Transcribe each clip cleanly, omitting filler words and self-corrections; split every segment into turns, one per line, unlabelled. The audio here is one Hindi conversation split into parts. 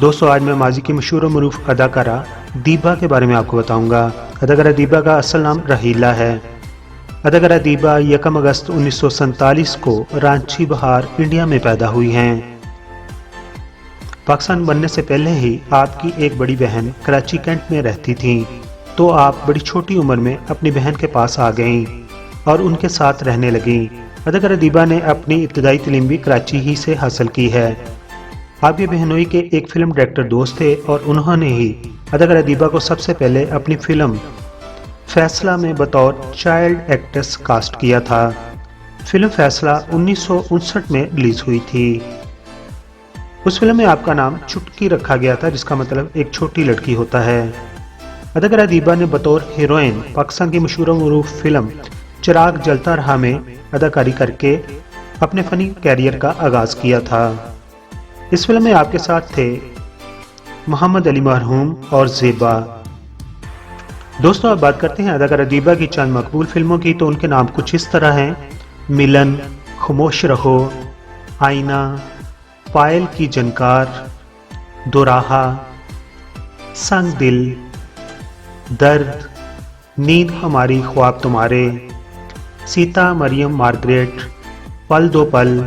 दोस्तों आज मैं माजी की मशहूर और मरूफ अदाकारा दीबा के बारे में आपको बताऊंगा। अदाकारा दीबा का असल नाम रहीला है। अदाकारा दीबा 1 अगस्त 1947 को रांची बहार इंडिया में पैदा हुई हैं। पाकिस्तान बनने से पहले ही आपकी एक बड़ी बहन कराची कैंट में रहती थी, तो आप बड़ी छोटी उम्र में अपनी बहन के पास आ गईं और उनके साथ रहने लगीं। अदाकारा दीबा ने अपनी इब्तदाई तालीम भी कराची ही से हासिल की है। आपके बहनोई के एक फिल्म डायरेक्टर दोस्त थे और उन्होंने ही अदाकारा दीबा को सबसे पहले अपनी फिल्म फैसला में बतौर चाइल्ड एक्ट्रेस कास्ट किया था। फिल्म फैसला 1959 में रिलीज हुई थी। उस फिल्म में आपका नाम चुटकी रखा गया था, जिसका मतलब एक छोटी लड़की होता है। अदाकारा दीबा ने बतौर हीरोइन पाकिस्तान की मशहूर और मरूफ फिल्म चिराग जलता रहा में अदाकारी करके अपने फनी कैरियर का आगाज किया था। इस फिल्म में आपके साथ थे मोहम्मद अली मरहूम और ज़ेबा। दोस्तों अब बात करते हैं अदाकारा दीबा की चंद मकबूल फिल्मों की, तो उनके नाम कुछ इस तरह हैं: मिलन, खामोश रहो, आईना, पायल की जनकार, दोराहा, संग दिल, दर्द, नींद हमारी ख्वाब तुम्हारे, सीता मरियम मार्गरेट, पल दो पल,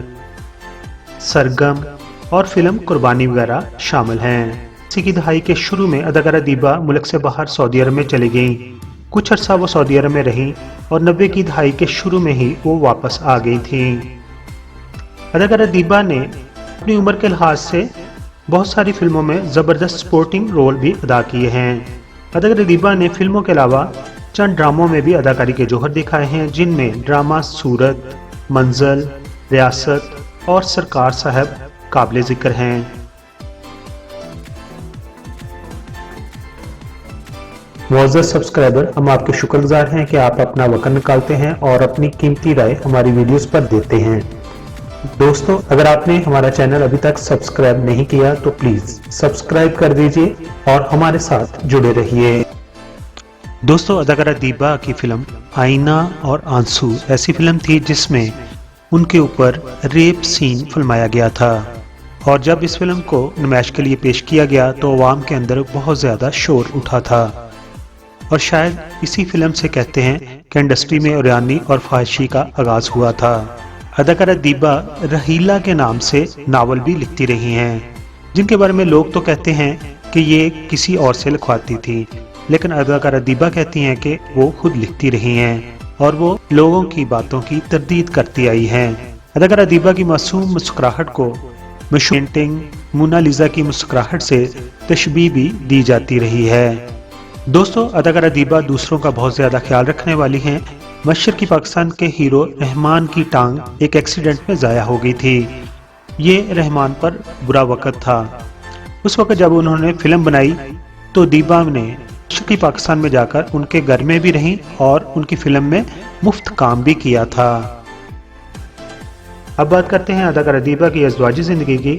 सरगम और फिल्म कुर्बानी वगैरह शामिल हैं। इसी की दहाई के शुरू में अदाकारा दीबा मुल्क से बाहर सऊदी अरब में चली गईं। कुछ अरसा वो सऊदी अरब में रहीं और 90 की दहाई के शुरू में ही वो वापस आ गई थीं। अदाकारा दीबा ने अपनी उम्र के लिहाज से बहुत सारी फिल्मों में ज़बरदस्त स्पोर्टिंग रोल भी अदा किए हैं। अदाकारा दीबा ने फिल्मों के अलावा चंद ड्रामों में भी अदाकारी के जौहर दिखाए हैं, जिनमें ड्रामा सूरत, मंजल, रियासत और सरकार साहब काबिल जिक्र हैं। मुअज़्ज़ज़ सब्सक्राइबर, हम आपके शुक्रगुजार हैं कि आप अपना वक्त निकालते हैं और अपनी कीमती राय हमारी वीडियोस पर देते हैं। दोस्तों अगर आपने हमारा चैनल अभी तक सब्सक्राइब नहीं किया तो प्लीज सब्सक्राइब कर दीजिए और हमारे साथ जुड़े रहिए। दोस्तों अदाकारा दीबा की फिल्म आईना और आंसू ऐसी फिल्म थी जिसमें उनके ऊपर रेप सीन फिल्माया गया था, और जब इस फिल्म को नुमाइश के लिए पेश किया गया तो अवाम के अंदर बहुत ज़्यादा शोर उठा था, और शायद इसी फिल्म से कहते हैं कि इंडस्ट्री में उरियानी और फाहिशी का आगाज हुआ था। अदाकारा दीबा रहीला के नाम से नावल भी लिखती रही हैं, जिनके बारे में लोग तो कहते हैं कि ये किसी और से लिखवाती थी, लेकिन अदाकारा दीबा कहती हैं कि वो खुद लिखती रही हैं और वो लोगों की बातों की तरदीद करती आई हैं। अदाकारा दीबा की मासूम मुस्कुराहट को मशहूर पेंटिंग मोनालिसा की मुस्कुराहट से तशबीह भी दी जाती रही है। दोस्तों अदाकारा दीबा दूसरों का बहुत ज्यादा ख्याल रखने वाली हैं। मशरकी पाकिस्तान के हीरो रहमान की टांग एक एक्सीडेंट में जाया हो गई थी। ये रहमान पर बुरा वक्त था। उस वक्त जब उन्होंने फिल्म बनाई तो दीबा ने मशरकी पाकिस्तान में जाकर उनके घर में भी रहीं और उनकी फिल्म में मुफ्त काम भी किया था। अब बात करते हैं अदाकारा दीबा की अज़वाजी ज़िंदगी की,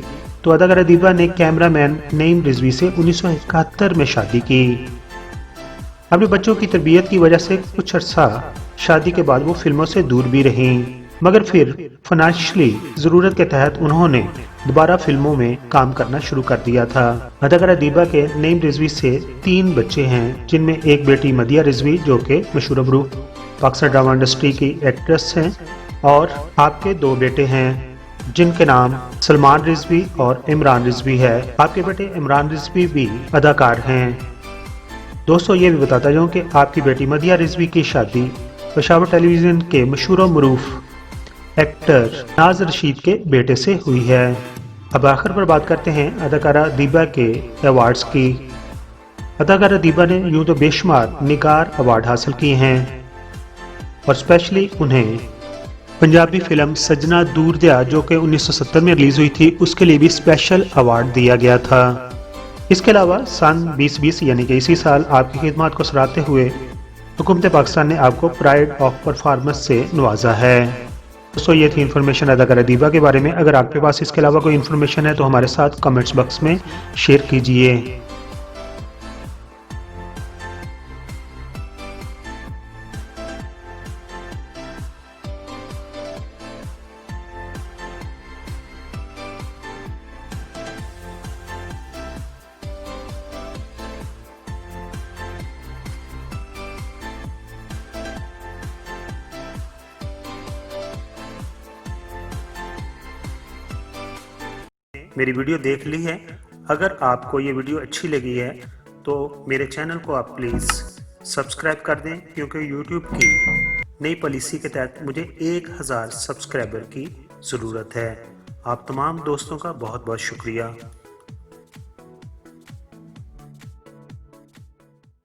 तो अदाकारा दीबा ने कैमरामैन नईम रिजवी से 1971 में शादी की। अपने बच्चों की तरबियत की वजह से कुछ अर्सा शादी के बाद वो फिल्मों से दूर भी रहीं, मगर फिर फाइनेंशियली ज़रूरत के तहत उन्होंने दोबारा फिल्मों में काम करना शुरू कर दिया था। अदाकारा दीबा के नईम रिजवी से 3 बच्चे हैं, जिनमें एक बेटी मदिया रिजवी जो कि मशहूर मरूफ पाकिस्तान ड्रामा इंडस्ट्री की एक्ट्रेस हैं, और आपके 2 बेटे हैं जिनके नाम सलमान रिजवी और इमरान रिजवी है। आपके बेटे इमरान रिजवी भी अदाकार हैं। दोस्तों ये भी बताता जाऊं कि आपकी बेटी मदिया रिजवी की शादी पेशावर टेलीविजन के मशहूर और मरूफ एक्टर नाज रशीद के बेटे से हुई है। अब आखिर पर बात करते हैं अदाकारा दीबा के अवार्ड्स की। अदाकारा दीबा ने यूं तो बेशुमार निगार अवार्ड हासिल किए हैं, और स्पेशली उन्हें पंजाबी फिल्म सजना दूर दया जो कि 1970 में रिलीज हुई थी उसके लिए भी स्पेशल अवार्ड दिया गया था। इसके अलावा सन 2020 यानी कि इसी साल आपकी खिदमत को सराहते हुए हुकूमत पाकिस्तान ने आपको प्राइड ऑफ परफॉर्मेंस से नवाजा है। दोस्तों ये थी इन्फॉर्मेशन अदाकारा दीबा के बारे में। अगर आपके पास इसके अलावा कोई इन्फॉर्मेशन है तो हमारे साथ कमेंट्स बॉक्स में शेयर कीजिए। मेरी वीडियो देख ली है। अगर आपको ये वीडियो अच्छी लगी है तो मेरे चैनल को आप प्लीज़ सब्सक्राइब कर दें, क्योंकि यूट्यूब की नई पॉलिसी के तहत मुझे 1000 सब्सक्राइबर की ज़रूरत है। आप तमाम दोस्तों का बहुत बहुत शुक्रिया।